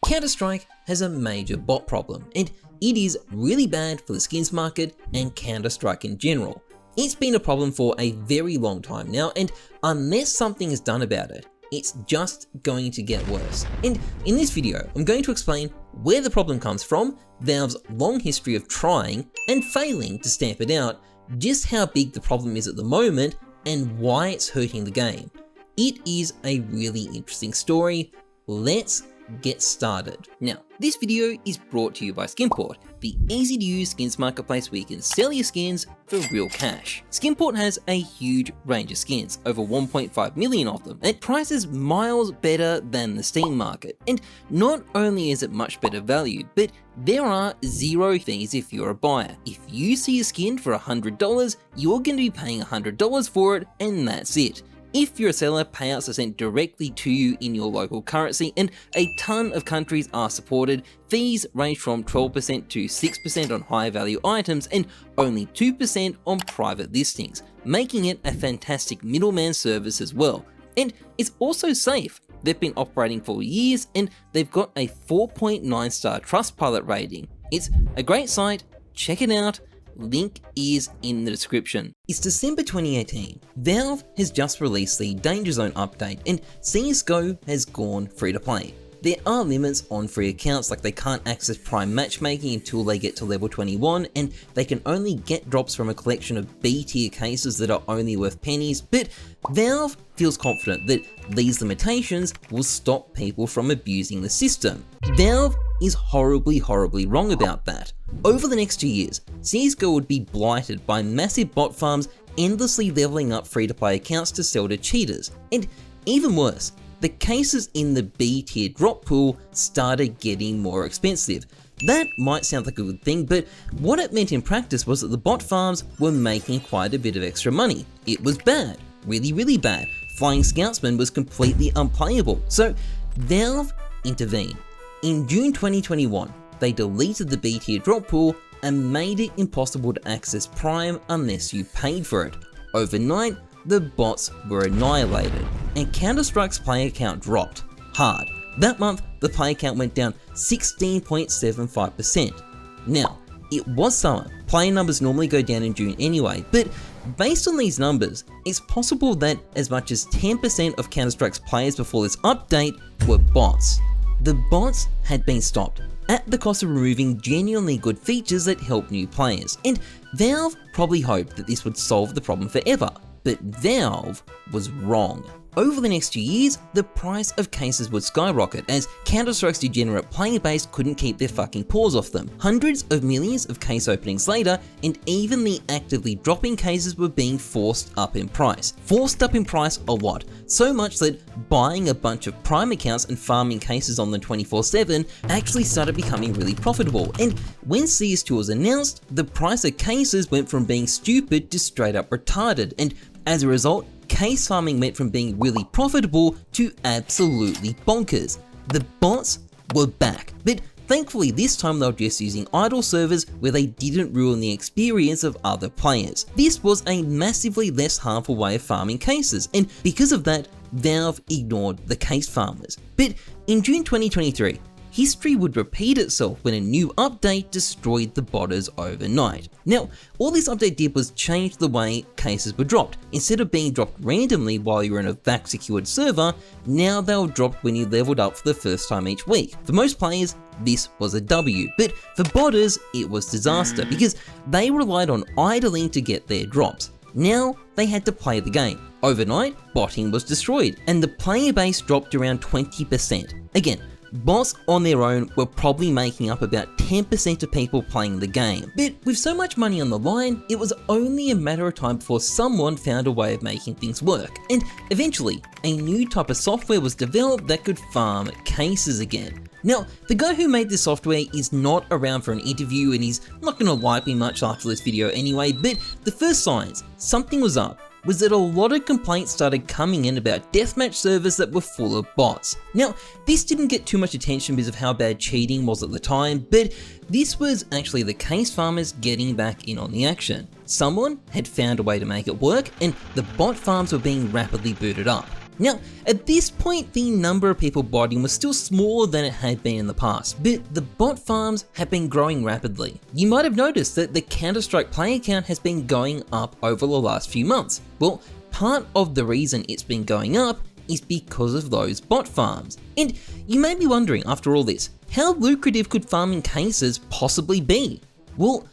Counter-Strike has a major bot problem, and it is really bad for the skins market and Counter-Strike in general. It's been a problem for a very long time now, and unless something is done about it, it's just going to get worse. And in this video, I'm going to explain where the problem comes from, Valve's long history of trying and failing to stamp it out, just how big the problem is at the moment, and why it's hurting the game. It is a really interesting story. Let's get started. Now, this video is brought to you by Skinport, the easy to use skins marketplace where you can sell your skins for real cash. Skinport has a huge range of skins, over 1.5 million of them, at prices miles better than the Steam market. And not only is it much better value, but there are zero fees if you're a buyer. If you see a skin for $100, you're going to be paying $100 for it, and that's it. If you're a seller, payouts are sent directly to you in your local currency, and a ton of countries are supported. Fees range from 12% to 6% on high value items and only 2% on private listings, making it a fantastic middleman service as well. And it's also safe. They've been operating for years and they've got a 4.9 star Trustpilot rating. It's a great site, check it out. Link is in the description. It's December 2018. Valve has just released the Danger Zone update and CS2 has gone free to play. There are limits on free accounts, like they can't access prime matchmaking until they get to level 21, and they can only get drops from a collection of B tier cases that are only worth pennies, but Valve feels confident that these limitations will stop people from abusing the system. Valve is horribly wrong about that. Over the next 2 years, CSGO would be blighted by massive bot farms endlessly leveling up free-to-play accounts to sell to cheaters. And even worse, the cases in the B tier drop pool started getting more expensive. That might sound like a good thing, but what it meant in practice was that the bot farms were making quite a bit of extra money. It was bad, really bad. Flying Scoutsman was completely unplayable, so Valve intervened. In June 2021, they deleted the B tier drop pool and made it impossible to access Prime unless you paid for it. Overnight, the bots were annihilated, and Counter-Strike's player count dropped hard. That month, the player count went down 16.75%. Now, it was summer, player numbers normally go down in June anyway, but based on these numbers, it's possible that as much as 10% of Counter-Strike's players before this update were bots. The bots had been stopped at the cost of removing genuinely good features that help new players, and Valve probably hoped that this would solve the problem forever, but Valve was wrong. Over the next 2 years, the price of cases would skyrocket as Counter-Strike's degenerate player base couldn't keep their fucking paws off them. Hundreds of millions of case openings later, and even the actively dropping cases were being forced up in price. Forced up in price a lot, so much that buying a bunch of Prime accounts and farming cases on them 24/7 actually started becoming really profitable. And when CS2 was announced, the price of cases went from being stupid to straight up retarded, and as a result, case farming went from being really profitable to absolutely bonkers. The bots were back, but thankfully this time they were just using idle servers where they didn't ruin the experience of other players. This was a massively less harmful way of farming cases, and because of that, Valve ignored the case farmers. But in June 2023, history would repeat itself when a new update destroyed the botters overnight. Now, all this update did was change the way cases were dropped. Instead of being dropped randomly while you were in a VAC secured server, now they were dropped when you leveled up for the first time each week. For most players, this was a W, but for botters, it was disaster because they relied on idling to get their drops. Now, they had to play the game. Overnight, botting was destroyed, and the player base dropped around 20%. Again, bots on their own were probably making up about 10% of people playing the game. But with so much money on the line, it was only a matter of time before someone found a way of making things work. And eventually, a new type of software was developed that could farm cases again. Now, the guy who made this software is not around for an interview and he's not going to like me much after this video anyway, but the first signs something was up was that a lot of complaints started coming in about deathmatch servers that were full of bots. Now, this didn't get too much attention because of how bad cheating was at the time, but this was actually the case farmers getting back in on the action. Someone had found a way to make it work, and the bot farms were being rapidly booted up. Now, at this point, the number of people botting was still smaller than it had been in the past, but the bot farms have been growing rapidly. You might have noticed that the Counter-Strike player count has been going up over the last few months. Well, part of the reason it's been going up is because of those bot farms. And you may be wondering, after all this, how lucrative could farming cases possibly be? Well,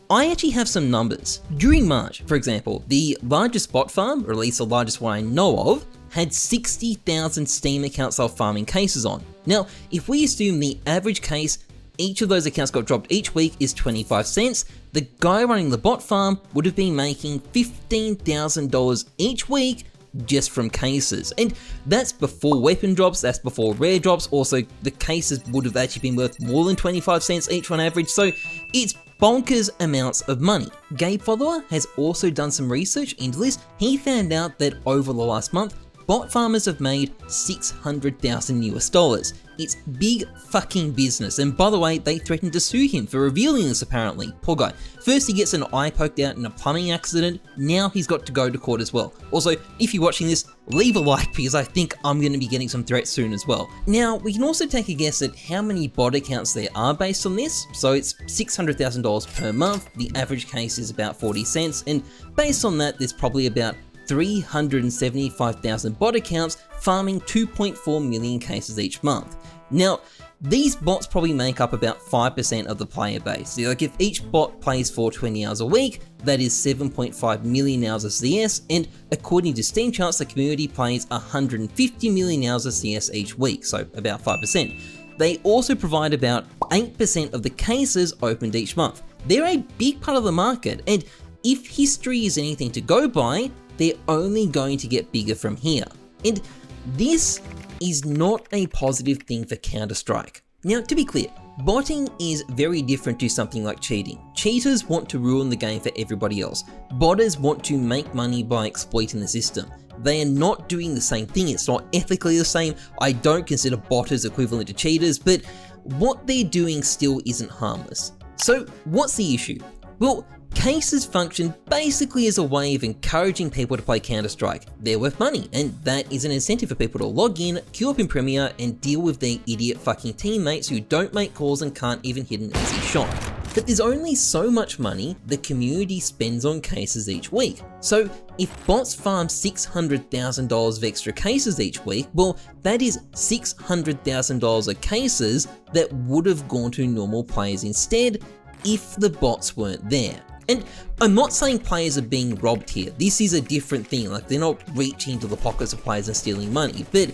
I actually have some numbers. During March, for example, the largest bot farm, or at least the largest one I know of, had 60,000 Steam accounts of farming cases on. Now, if we assume the average case, each of those accounts got dropped each week is 25 cents, the guy running the bot farm would have been making $15,000 each week just from cases. And that's before weapon drops, that's before rare drops. Also, the cases would have actually been worth more than 25 cents each on average, so it's bonkers amounts of money. Gabe Follower has also done some research into this. He found out that over the last month, bot farmers have made $600,000 US. It's big fucking business, and by the way, they threatened to sue him for revealing this apparently. Poor guy. First he gets an eye poked out in a plumbing accident, now he's got to go to court as well. Also, if you're watching this, leave a like because I think I'm going to be getting some threats soon as well. Now, we can also take a guess at how many bot accounts there are based on this. So it's $600,000 per month, the average case is about 40 cents, and based on that, there's probably about 375,000 bot accounts farming 2.4 million cases each month. Now, these bots probably make up about 5% of the player base. Like if each bot plays for 20 hours a week, that is 7.5 million hours of CS, and according to Steam charts, the community plays 150 million hours of CS each week, so about 5%. They also provide about 8% of the cases opened each month. They're a big part of the market, and if history is anything to go by, they're only going to get bigger from here. And this is not a positive thing for Counter-Strike. Now, to be clear, botting is very different to something like cheating. Cheaters want to ruin the game for everybody else. Botters want to make money by exploiting the system. They are not doing the same thing, it's not ethically the same. I don't consider botters equivalent to cheaters, but what they're doing still isn't harmless. So what's the issue? Well, cases function basically as a way of encouraging people to play Counter-Strike. They're worth money, and that is an incentive for people to log in, queue up in Premier, and deal with their idiot fucking teammates who don't make calls and can't even hit an easy shot. But there's only so much money the community spends on cases each week. So if bots farm $600,000 of extra cases each week, well, that is $600,000 of cases that would have gone to normal players instead if the bots weren't there. And I'm not saying players are being robbed here. This is a different thing. Like, they're not reaching into the pockets of players and stealing money. But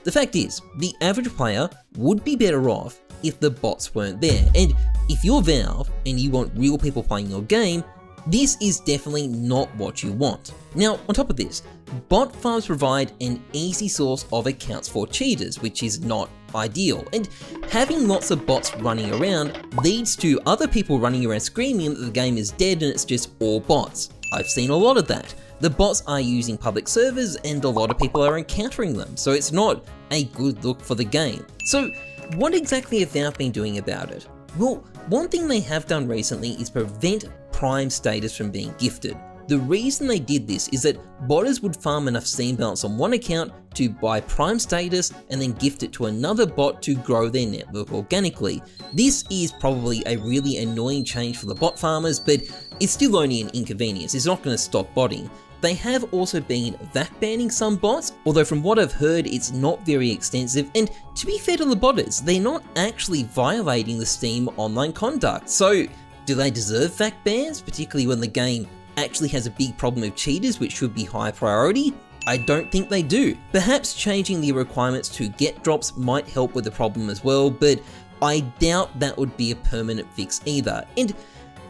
the fact is, the average player would be better off if the bots weren't there. And if you're Valve and you want real people playing your game, this is definitely not what you want. Now, on top of this, bot farms provide an easy source of accounts for cheaters, which is not ideal. And having lots of bots running around leads to other people running around screaming that the game is dead and it's just all bots. I've seen a lot of that. The bots are using public servers and a lot of people are encountering them, so it's not a good look for the game. So what exactly have Valve been doing about it? Well, one thing they have done recently is prevent Prime status from being gifted. The reason they did this is that botters would farm enough Steam balance on one account to buy Prime status and then gift it to another bot to grow their network organically. This is probably a really annoying change for the bot farmers, but it's still only an inconvenience. It's not going to stop botting. They have also been VAC banning some bots, although from what I've heard, it's not very extensive, and to be fair to the botters, they're not actually violating the Steam online conduct. So do they deserve VAC bans, particularly when the game actually has a big problem with cheaters, which should be high priority? I don't think they do. Perhaps changing the requirements to get drops might help with the problem as well, but I doubt that would be a permanent fix either. And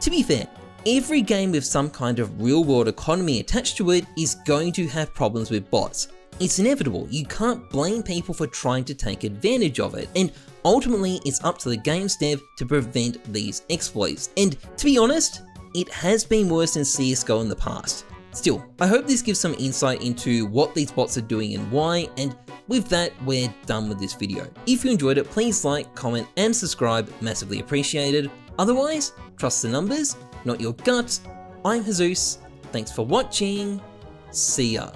to be fair, every game with some kind of real-world economy attached to it is going to have problems with bots. It's inevitable. You can't blame people for trying to take advantage of it, and ultimately it's up to the game's dev to prevent these exploits. And to be honest, it has been worse than CSGO in the past. Still, I hope this gives some insight into what these bots are doing and why, and with that, we're done with this video. If you enjoyed it, please like, comment, and subscribe, massively appreciated. Otherwise, trust the numbers, not your gut. I'm Heyzeus, thanks for watching, see ya.